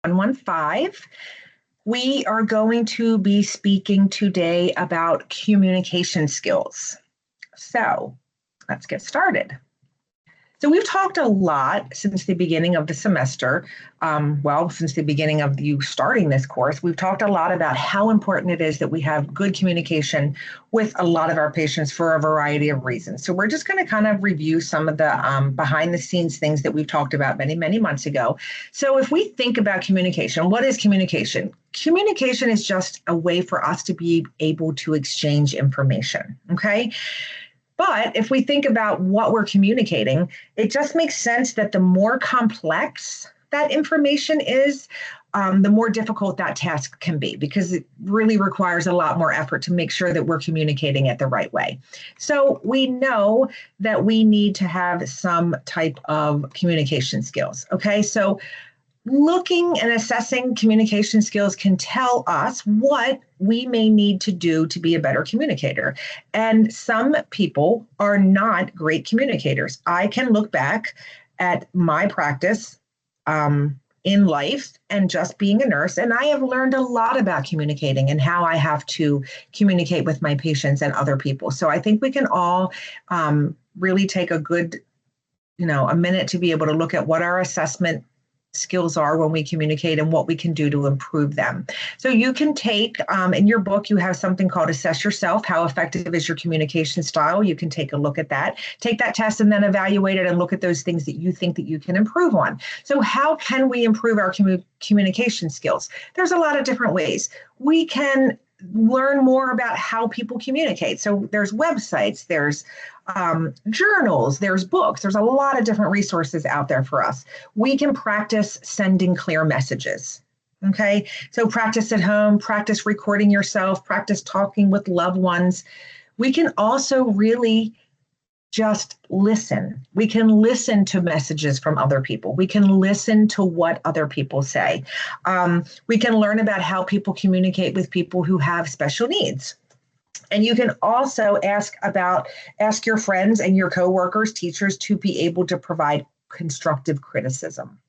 115. We are going to be speaking today about communication skills. So let's get started. So we've talked a lot since the beginning of the semester. Since the beginning of you starting this course, we've talked a lot about how important it is that we have good communication with a lot of our patients for a variety of reasons. So we're just going to kind of review some of the behind the scenes things that we've talked about many, many months ago. So if we think about communication, what is communication? Communication is just a way for us to be able to exchange information, okay? But if we think about what we're communicating, it just makes sense that the more complex that information is, the more difficult that task can be, because it really requires a lot more effort to make sure that we're communicating it the right way. So we know that we need to have some type of communication skills. Okay, so looking and assessing communication skills can tell us what we may need to do to be a better communicator. And some people are not great communicators. I can look back at my practice in life and just being a nurse, and I have learned a lot about communicating and how I have to communicate with my patients and other people. So I think we can all really take a good, a minute to be able to look at what our assessment skills are when we communicate and what we can do to improve them. So you can take, in your book, you have something called Assess Yourself. How effective is your communication style? You can take a look at that, take that test and then evaluate it and look at those things that you think that you can improve on. So how can we improve our communication skills? There's a lot of different ways. We can learn more about how people communicate. So there's websites, there's journals, there's books, there's a lot of different resources out there for us. We can practice sending clear messages. Okay, so practice at home, practice recording yourself, practice talking with loved ones. We can also really just listen. We can listen to messages from other people. We can listen to what other people say. We can learn about how people communicate with people who have special needs. And you can also ask your friends and your coworkers, teachers, to be able to provide constructive criticism.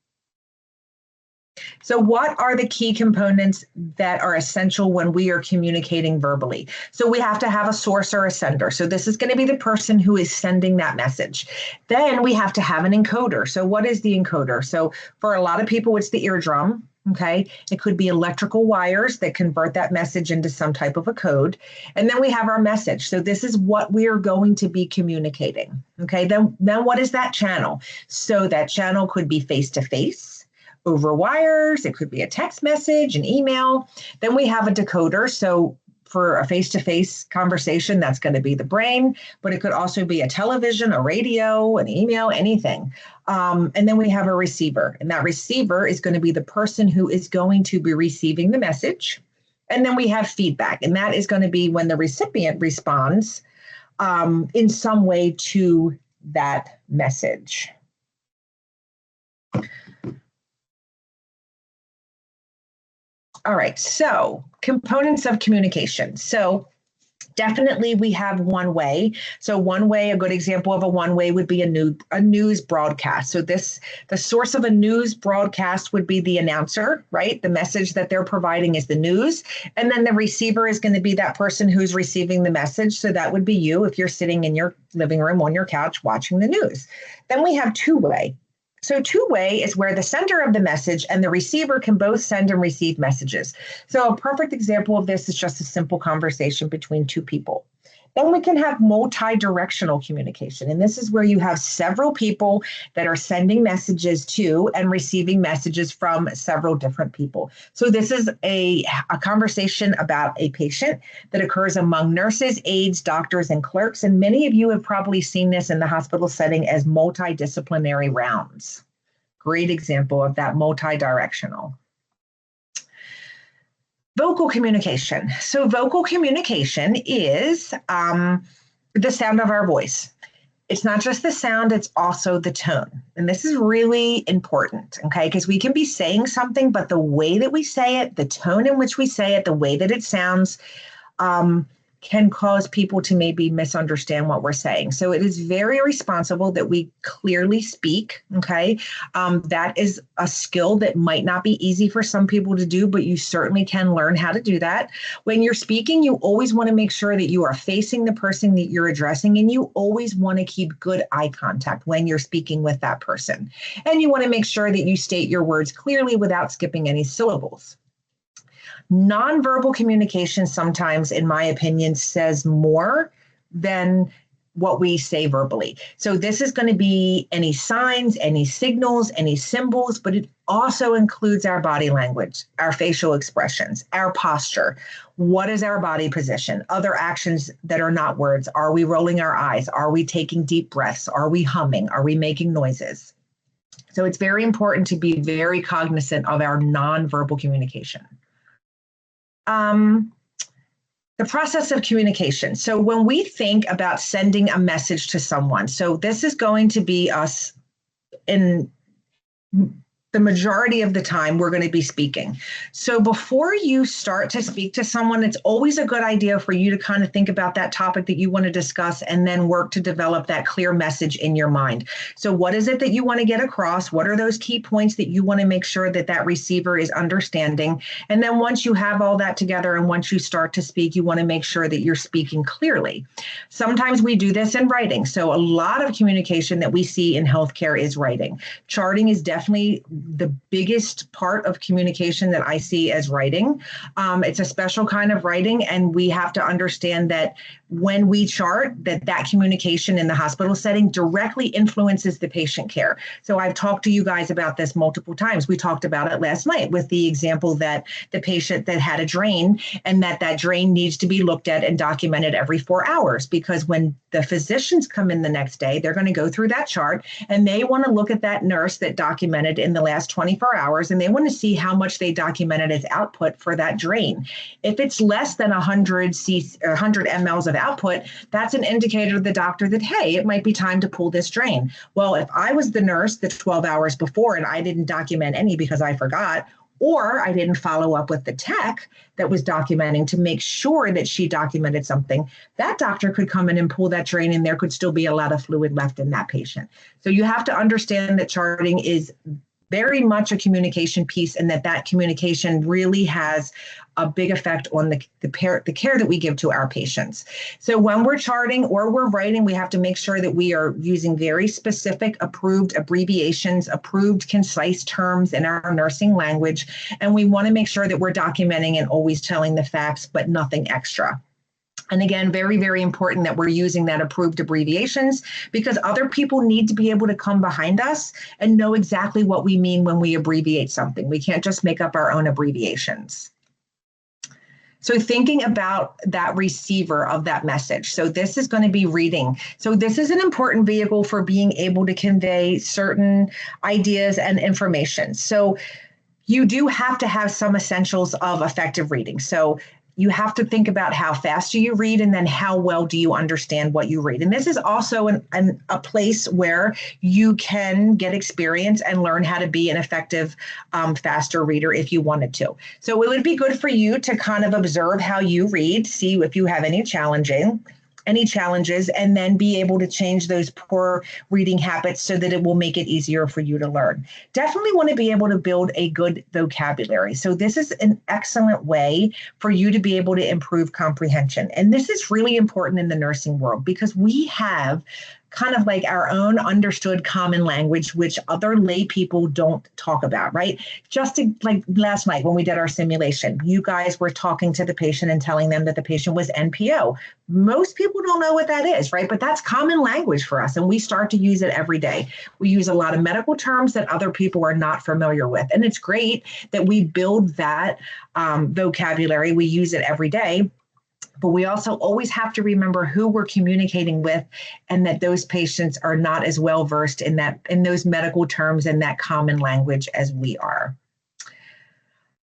So what are the key components that are essential when we are communicating verbally? So we have to have a source or a sender. So this is going to be the person who is sending that message. Then we have to have an encoder. So what is the encoder? So for a lot of people, it's the eardrum. Okay, it could be electrical wires that convert that message into some type of a code. And then we have our message. So this is what we are going to be communicating. Okay, then what is that channel? So that channel could be face-to-face, over wires. It could be a text message, an email. Then we have a decoder. So for a face-to-face conversation, that's going to be the brain, but it could also be a television, a radio, an email, anything. And then we have a receiver, and that receiver is going to be the person who is going to be receiving the message. And then we have feedback, and that is going to be when the recipient responds in some way to that message. All right, so components of communication. So definitely we have one way. So one way, a good example of a one way would be a news broadcast. So the source of a news broadcast would be the announcer, right? The message that they're providing is the news. And then the receiver is going to be that person who's receiving the message. So that would be you if you're sitting in your living room on your couch watching the news. Then we have two-way. So two-way is where the sender of the message and the receiver can both send and receive messages. So a perfect example of this is just a simple conversation between two people. Then we can have multi-directional communication. And this is where you have several people that are sending messages to and receiving messages from several different people. So this is a conversation about a patient that occurs among nurses, aides, doctors, and clerks. And many of you have probably seen this in the hospital setting as multidisciplinary rounds. Great example of that multi-directional. Vocal communication. So vocal communication is the sound of our voice. It's not just the sound, it's also the tone. And this is really important, okay? Because we can be saying something, but the way that we say it, the tone in which we say it, the way that it sounds, can cause people to maybe misunderstand what we're saying. So it is very responsible that we clearly speak, okay? That is a skill that might not be easy for some people to do, but you certainly can learn how to do that. When you're speaking, you always want to make sure that you are facing the person that you're addressing, and you always want to keep good eye contact when you're speaking with that person. And you want to make sure that you state your words clearly without skipping any syllables. Nonverbal communication sometimes, in my opinion, says more than what we say verbally. So this is going to be any signs, any signals, any symbols, but it also includes our body language, our facial expressions, our posture. What is our body position? Other actions that are not words. Are we rolling our eyes? Are we taking deep breaths? Are we humming? Are we making noises? So it's very important to be very cognizant of our nonverbal communication. The process of communication. So when we think about sending a message to someone, so this is going to be us in the majority of the time we're going to be speaking. So before you start to speak to someone, it's always a good idea for you to kind of think about that topic that you want to discuss and then work to develop that clear message in your mind. So what is it that you want to get across? What are those key points that you want to make sure that that receiver is understanding? And then once you have all that together and once you start to speak, you want to make sure that you're speaking clearly. Sometimes we do this in writing. So a lot of communication that we see in healthcare is writing. Charting is definitely the biggest part of communication that I see as writing. It's a special kind of writing, and we have to understand that when we chart, that communication in the hospital setting directly influences the patient care. So I've talked to you guys about this multiple times. We talked about it last night with the example that the patient that had a drain, and that drain needs to be looked at and documented every 4 hours, because when the physicians come in the next day, they're going to go through that chart and they want to look at that nurse that documented in the last 24 hours, and they want to see how much they documented as output for that drain. If it's less than 100 mLs of output, that's an indicator to the doctor that, hey, it might be time to pull this drain. Well, if I was the nurse the 12 hours before and I didn't document any because I forgot, or I didn't follow up with the tech that was documenting to make sure that she documented something, that doctor could come in and pull that drain, and there could still be a lot of fluid left in that patient. So you have to understand that charting is very much a communication piece, and that communication really has a big effect on the care that we give to our patients. So when we're charting or we're writing, we have to make sure that we are using very specific, approved abbreviations, approved concise terms in our nursing language. And we want to make sure that we're documenting and always telling the facts, but nothing extra. And again, very, very important that we're using that approved abbreviations, because other people need to be able to come behind us and know exactly what we mean when we abbreviate something. We can't just make up our own abbreviations. So thinking about that receiver of that message. So this is going to be reading. So this is an important vehicle for being able to convey certain ideas and information. So you do have to have some essentials of effective reading. So you have to think about how fast do you read, and then how well do you understand what you read. And this is also a place where you can get experience and learn how to be an effective, faster reader if you wanted to. So it would be good for you to kind of observe how you read, see if you have any challenges, and then be able to change those poor reading habits so that it will make it easier for you to learn. Definitely want to be able to build a good vocabulary. So this is an excellent way for you to be able to improve comprehension. And this is really important in the nursing world, because we have kind of like our own understood common language, which other lay people don't talk about, right? Like last night when we did our simulation, you guys were talking to the patient and telling them that the patient was NPO. Most people don't know what that is, right? But that's common language for us, and we start to use it every day. We use a lot of medical terms that other people are not familiar with, and it's great that we build that vocabulary. We use it every day. But we also always have to remember who we're communicating with, and that those patients are not as well versed in those medical terms and that common language as we are.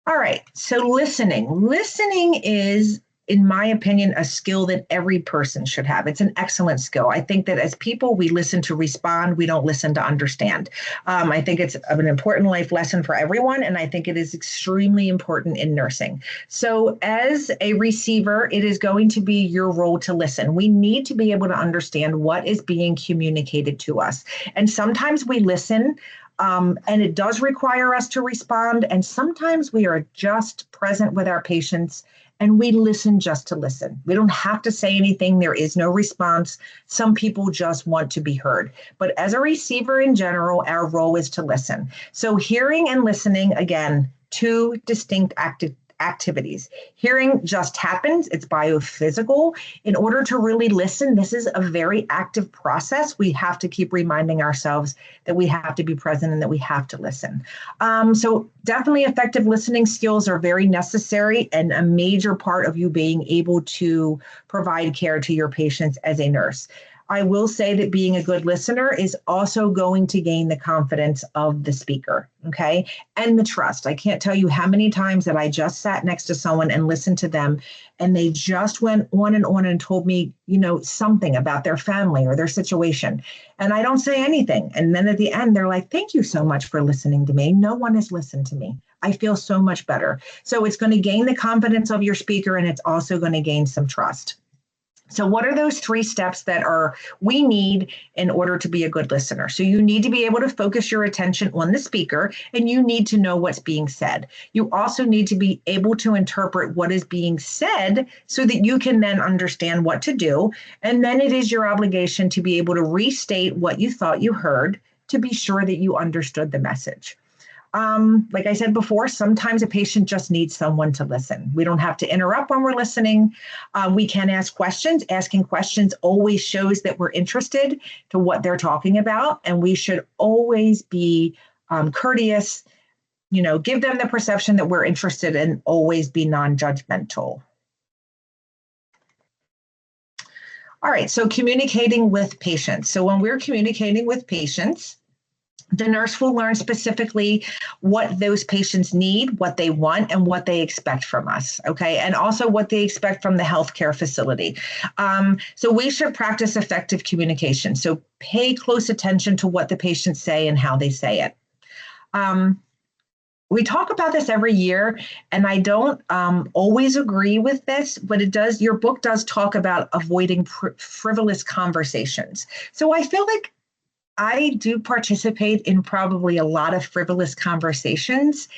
All right, so listening. Listening is in my opinion, a skill that every person should have. It's an excellent skill. I think that as people, we listen to respond, we don't listen to understand. I think it's an important life lesson for everyone, and I think it is extremely important in nursing. So as a receiver, it is going to be your role to listen. We need to be able to understand what is being communicated to us. And sometimes we listen, and it does require us to respond. And sometimes we are just present with our patients and we listen just to listen. We don't have to say anything. There is no response. Some people just want to be heard. But as a receiver in general, our role is to listen. So hearing and listening, again, two distinct activities. Hearing just happens, it's biophysical. In order to really listen, this is a very active process. We have to keep reminding ourselves that we have to be present and that we have to listen. So definitely effective listening skills are very necessary and a major part of you being able to provide care to your patients as a nurse. I will say that being a good listener is also going to gain the confidence of the speaker, okay? And the trust. I can't tell you how many times that I just sat next to someone and listened to them and they just went on and told me, something about their family or their situation. And I don't say anything. And then at the end, they're like, thank you so much for listening to me. No one has listened to me. I feel so much better. So it's going to gain the confidence of your speaker and it's also going to gain some trust. So what are those 3 steps that we need in order to be a good listener? So you need to be able to focus your attention on the speaker and you need to know what's being said. You also need to be able to interpret what is being said so that you can then understand what to do. And then it is your obligation to be able to restate what you thought you heard to be sure that you understood the message. Like I said before, sometimes a patient just needs someone to listen. We don't have to interrupt when we're listening. We can ask questions. Asking questions always shows that we're interested to what they're talking about. And we should always be courteous, give them the perception that we're interested and always be non-judgmental. All right, so communicating with patients. So when we're communicating with patients, the nurse will learn specifically what those patients need, what they want, and what they expect from us, okay? And also what they expect from the healthcare facility. So we should practice effective communication. So pay close attention to what the patients say and how they say it. We talk about this every year, and I don't always agree with this, but your book does talk about avoiding frivolous conversations. So I feel like I do participate in probably a lot of frivolous conversations,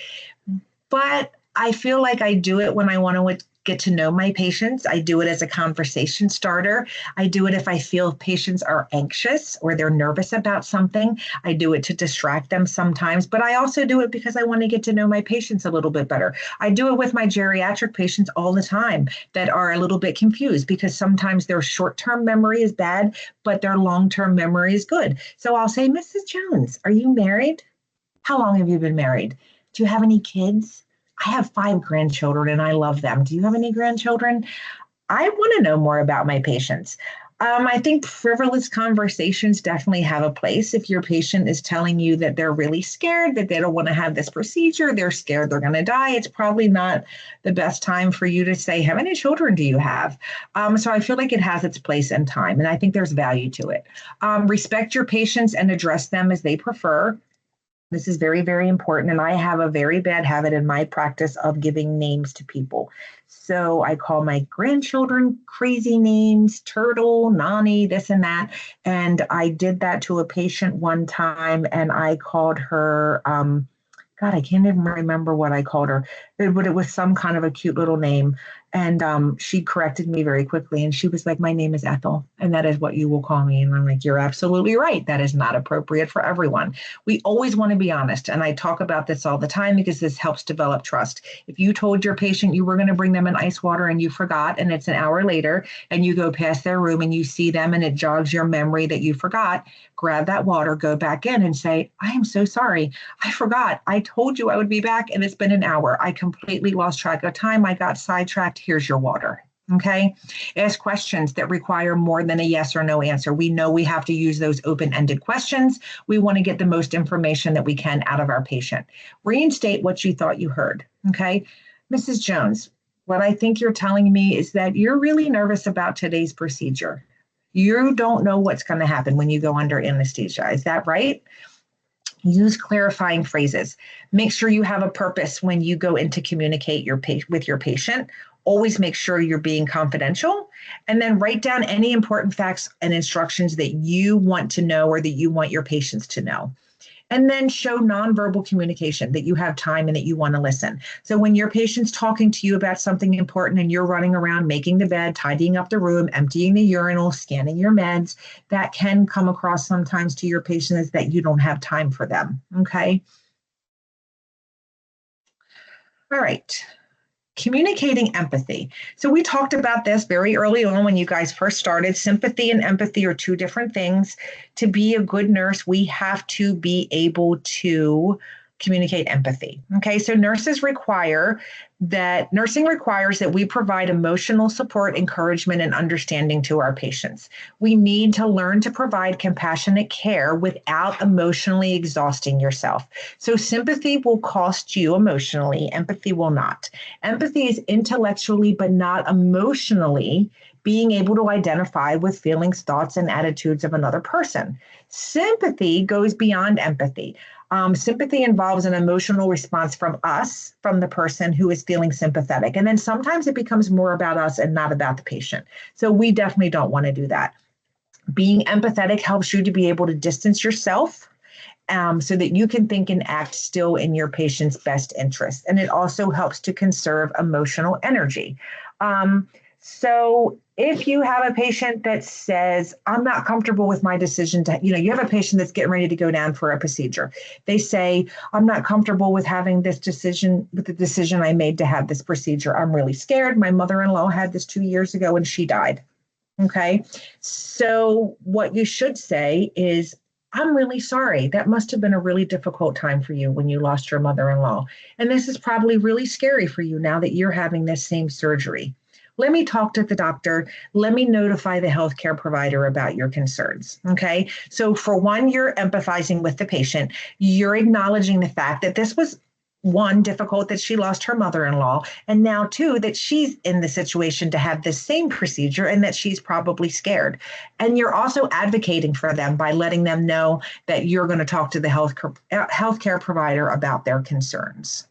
but I feel like I do it when I want to get to know my patients. I do it as a conversation starter. I do it if I feel patients are anxious or they're nervous about something. I do it to distract them sometimes, but I also do it because I want to get to know my patients a little bit better. I do it with my geriatric patients all the time that are a little bit confused because sometimes their short-term memory is bad, but their long-term memory is good. So I'll say, Mrs. Jones, are you married? How long have you been married? Do you have any kids? I have 5 grandchildren and I love them. Do you have any grandchildren? I want to know more about my patients. I think frivolous conversations definitely have a place. If your patient is telling you that they're really scared, that they don't want to have this procedure, they're scared they're going to die, it's probably not the best time for you to say, how many children do you have? So I feel like it has its place and time, and I think there's value to it. Respect your patients and address them as they prefer. This is very, very important. And I have a very bad habit in my practice of giving names to people. So I call my grandchildren crazy names, Turtle, Nani, this and that. And I did that to a patient one time and I called her, God, I can't even remember what I called her, but it was some kind of a cute little name. And she corrected me very quickly. And she was like, my name is Ethel, and that is what you will call me. And I'm like, you're absolutely right. That is not appropriate for everyone. We always want to be honest. And I talk about this all the time because this helps develop trust. If you told your patient you were going to bring them an ice water and you forgot, and it's an hour later, and you go past their room and you see them and it jogs your memory that you forgot, grab that water, go back in and say, I am so sorry. I forgot. I told you I would be back and it's been an hour. I completely lost track of time. I got sidetracked. Here's your water. Okay. Ask questions that require more than a yes or no answer. We know we have to use those open-ended questions. We want to get the most information that we can out of our patient. Reinstate what you thought you heard. Okay. Mrs. Jones, what I think you're telling me is that you're really nervous about today's procedure. You don't know what's going to happen when you go under anesthesia. Is that right? Use clarifying phrases. Make sure you have a purpose when you go in to communicate with your patient. Always make sure you're being confidential, and then write down any important facts and instructions that you want to know or that you want your patients to know. And then show nonverbal communication, that you have time and that you want to listen. So when your patient's talking to you about something important and you're running around making the bed, tidying up the room, emptying the urinal, scanning your meds, that can come across sometimes to your patients that you don't have time for them. Okay. All right. Communicating empathy. So we talked about this very early on when you guys first started. Sympathy and empathy are two different things. To be a good nurse, we have to be able to communicate empathy. Okay, so nursing requires that we provide emotional support, encouragement, and understanding to our patients. We need to learn to provide compassionate care without emotionally exhausting yourself. So sympathy will cost you emotionally, empathy will not. Empathy is intellectually but not emotionally being able to identify with feelings, thoughts, and attitudes of another person. Sympathy goes beyond empathy. Sympathy involves an emotional response from us, from the person who is feeling sympathetic. And then sometimes it becomes more about us and not about the patient. So we definitely don't want to do that. Being empathetic helps you to be able to distance yourself so that you can think and act still in your patient's best interest. And it also helps to conserve emotional energy. So if you have a patient that says, I'm not comfortable with my decision to, you have a patient that's getting ready to go down for a procedure. They say, I'm not comfortable with having this decision, with the decision I made to have this procedure. I'm really scared. My mother-in-law had this 2 years ago and she died. Okay. So what you should say is, I'm really sorry. That must have been a really difficult time for you when you lost your mother-in-law. And this is probably really scary for you now that you're having this same surgery. Let me talk to the doctor. Let me notify the healthcare provider about your concerns. Okay. So for one, you're empathizing with the patient. You're acknowledging the fact that this was one, difficult that she lost her mother-in-law, and now two, that she's in the situation to have this same procedure and that she's probably scared. And you're also advocating for them by letting them know that you're going to talk to the healthcare provider about their concerns.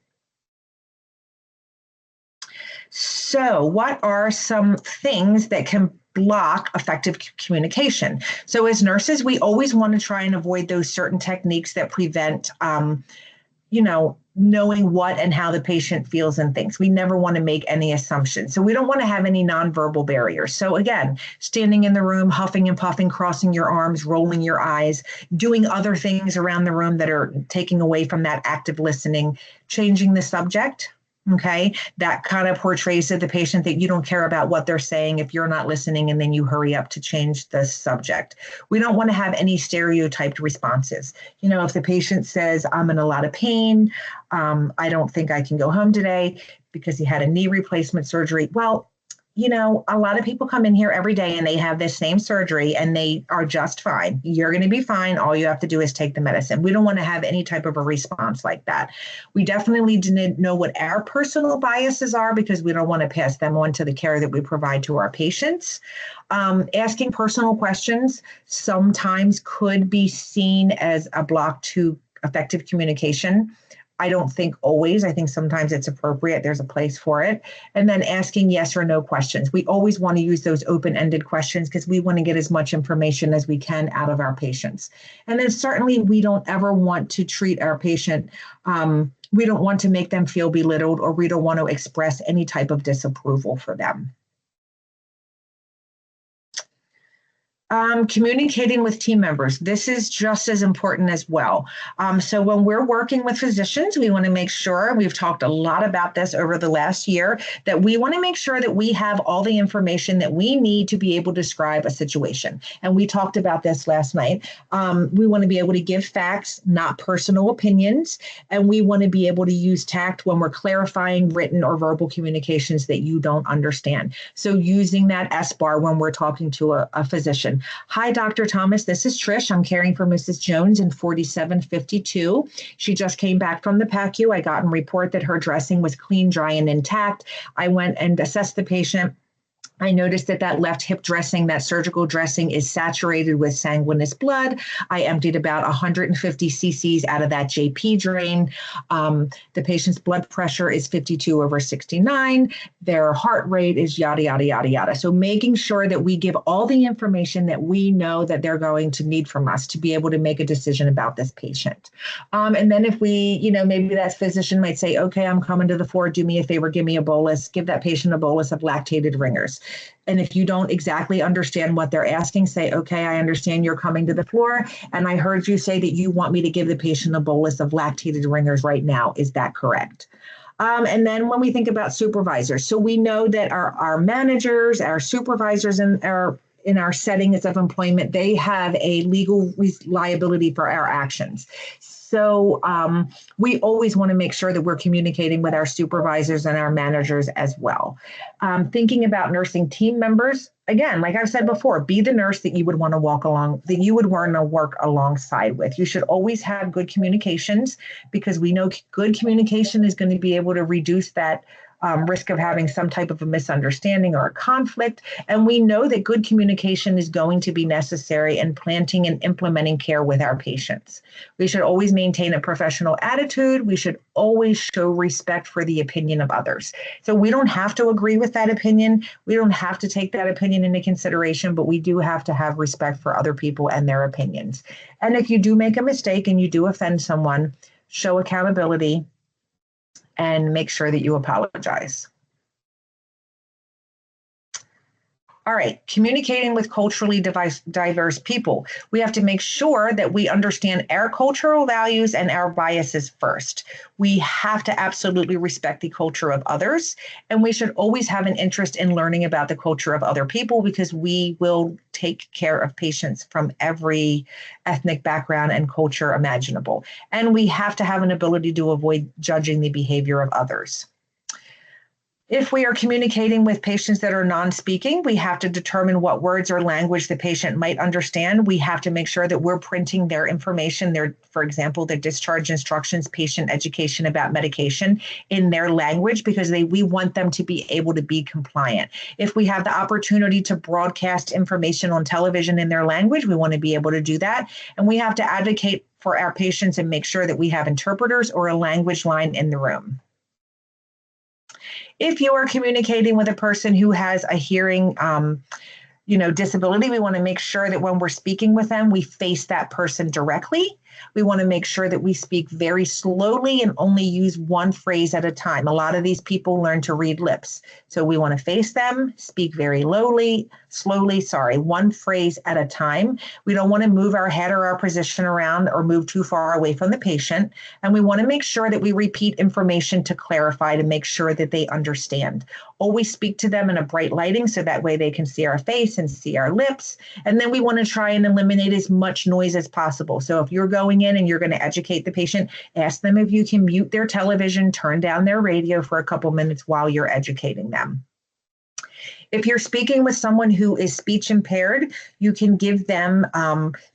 So what are some things that can block effective communication? So as nurses, we always want to try and avoid those certain techniques that prevent, knowing what and how the patient feels and thinks. We never want to make any assumptions. So we don't want to have any nonverbal barriers. So again, standing in the room, huffing and puffing, crossing your arms, rolling your eyes, doing other things around the room that are taking away from that active listening, changing the subject. Okay, that kind of portrays to the patient that you don't care about what they're saying if you're not listening, and then you hurry up to change the subject. We don't want to have any stereotyped responses. If the patient says, I'm in a lot of pain, I don't think I can go home today because he had a knee replacement surgery. Well, a lot of people come in here every day and they have this same surgery and they are just fine. You're going to be fine. All you have to do is take the medicine. We don't want to have any type of a response like that. We definitely didn't know what our personal biases are because we don't want to pass them on to the care that we provide to our patients. Asking personal questions sometimes could be seen as a block to effective communication. I don't think always. I think sometimes it's appropriate. There's a place for it. And then asking yes or no questions. We always want to use those open-ended questions because we want to get as much information as we can out of our patients. And then certainly we don't ever want to treat our patient. We don't want to make them feel belittled, or we don't want to express any type of disapproval for them. Communicating with team members. This is just as important as well. So when we're working with physicians, we want to make sure, we've talked a lot about this over the last year, that we want to make sure that we have all the information that we need to be able to describe a situation. And we talked about this last night. We want to be able to give facts, not personal opinions. And we want to be able to use tact when we're clarifying written or verbal communications that you don't understand. So using that S-bar when we're talking to a physician. on. Hi, Dr. Thomas. This is Trish. I'm caring for Mrs. Jones in 4752. She just came back from the PACU. I got a report that her dressing was clean, dry, and intact. I went and assessed the patient. I noticed that that left hip dressing, that surgical dressing, is saturated with sanguineous blood. I emptied about 150 cc's out of that JP drain. The patient's blood pressure is 52/69. Their heart rate is yada, yada, yada, yada. So making sure that we give all the information that we know that they're going to need from us to be able to make a decision about this patient. And then if we, maybe that physician might say, okay, I'm coming to the floor, do me a favor, give me a bolus, give that patient a bolus of lactated ringers. And if you don't exactly understand what they're asking, say, okay, I understand you're coming to the floor, and I heard you say that you want me to give the patient a bolus of lactated ringers right now. Is that correct? And then when we think about supervisors, so we know that our managers, our supervisors in our settings of employment, they have a legal liability for our actions. So we always want to make sure that we're communicating with our supervisors and our managers as well. Thinking about nursing team members, again, like I've said before, be the nurse that you would want to work alongside with. You should always have good communications, because we know good communication is going to be able to reduce that risk of having some type of a misunderstanding or a conflict. And we know that good communication is going to be necessary in planting and implementing care with our patients. We should always maintain a professional attitude. We should always show respect for the opinion of others. So we don't have to agree with that opinion. We don't have to take that opinion into consideration, but we do have to have respect for other people and their opinions. And if you do make a mistake and you do offend someone, show accountability and make sure that you apologize. All right, communicating with culturally diverse people. We have to make sure that we understand our cultural values and our biases first. We have to absolutely respect the culture of others, and we should always have an interest in learning about the culture of other people, because we will take care of patients from every ethnic background and culture imaginable. And we have to have an ability to avoid judging the behavior of others. If we are communicating with patients that are non-speaking, we have to determine what words or language the patient might understand. We have to make sure that we're printing their information, for example, their discharge instructions, patient education about medication in their language, because we want them to be able to be compliant. If we have the opportunity to broadcast information on television in their language, we want to be able to do that. And we have to advocate for our patients and make sure that we have interpreters or a language line in the room. If you are communicating with a person who has a hearing disability, we want to make sure that when we're speaking with them, we face that person directly. We want to make sure that we speak very slowly and only use one phrase at a time. A lot of these people learn to read lips. So we want to face them, speak very slowly, one phrase at a time. We don't want to move our head or our position around or move too far away from the patient. And we want to make sure that we repeat information to clarify, to make sure that they understand. Always speak to them in a bright lighting so that way they can see our face and see our lips. And then we want to try and eliminate as much noise as possible. So if you're going in and you're going to educate the patient, ask them if you can mute their television, turn down their radio for a couple minutes while you're educating them. If you're speaking with someone who is speech impaired, you can give them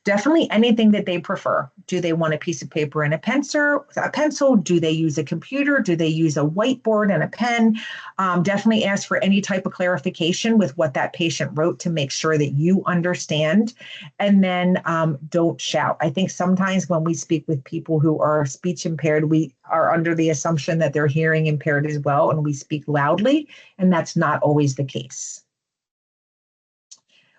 definitely anything that they prefer. Do they want a piece of paper and a pencil? Do they use a computer? Do they use a whiteboard and a pen? Definitely ask for any type of clarification with what that patient wrote to make sure that you understand. And then don't shout. I think sometimes when we speak with people who are speech impaired, we are under the assumption that they're hearing impaired as well, and we speak loudly, and that's not always the case.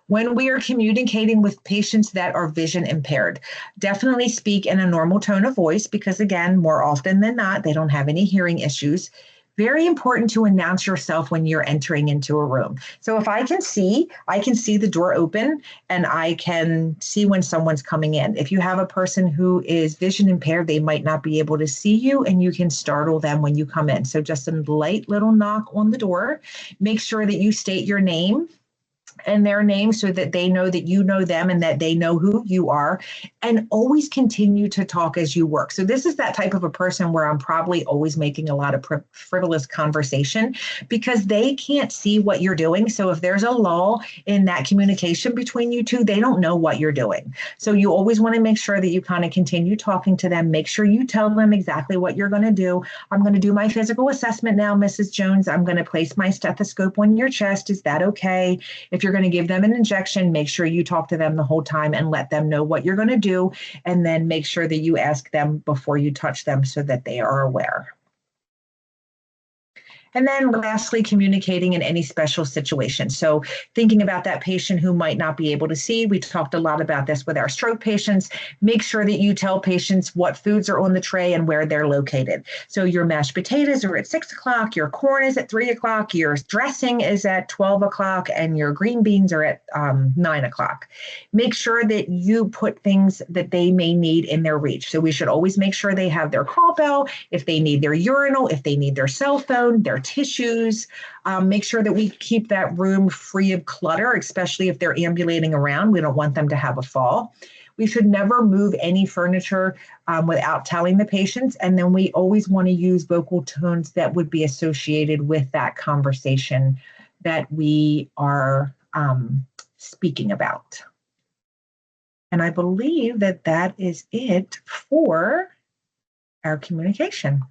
When we are communicating with patients that are vision impaired, definitely speak in a normal tone of voice, because again, more often than not, they don't have any hearing issues. Very important to announce yourself when you're entering into a room. So if I can see the door open and I can see when someone's coming in. If you have a person who is vision impaired, they might not be able to see you, and you can startle them when you come in. So just a light little knock on the door. Make sure that you state your name and their name so that they know that you know them and that they know who you are, and always continue to talk as you work. So this is that type of a person where I'm probably always making a lot of frivolous conversation because they can't see what you're doing. So if there's a lull in that communication between you two, they don't know what you're doing. So you always want to make sure that you kind of continue talking to them. Make sure you tell them exactly what you're going to do. I'm going to do my physical assessment now, Mrs. Jones. I'm going to place my stethoscope on your chest. Is that okay? If you're going to give them an injection, make sure you talk to them the whole time and let them know what you're going to do. And then make sure that you ask them before you touch them so that they are aware. And then lastly, communicating in any special situation. So thinking about that patient who might not be able to see, we talked a lot about this with our stroke patients. Make sure that you tell patients what foods are on the tray and where they're located. So your mashed potatoes are at 6 o'clock, your corn is at 3 o'clock, your dressing is at 12 o'clock, and your green beans are at 9 o'clock. Make sure that you put things that they may need in their reach. So we should always make sure they have their call bell, if they need their urinal, if they need their cell phone, their tissues. Make sure that we keep that room free of clutter, especially if they're ambulating around. We don't want them to have a fall. We should never move any furniture without telling the patients. And then we always want to use vocal tones that would be associated with that conversation that we are speaking about. And I believe that that is it for our communication.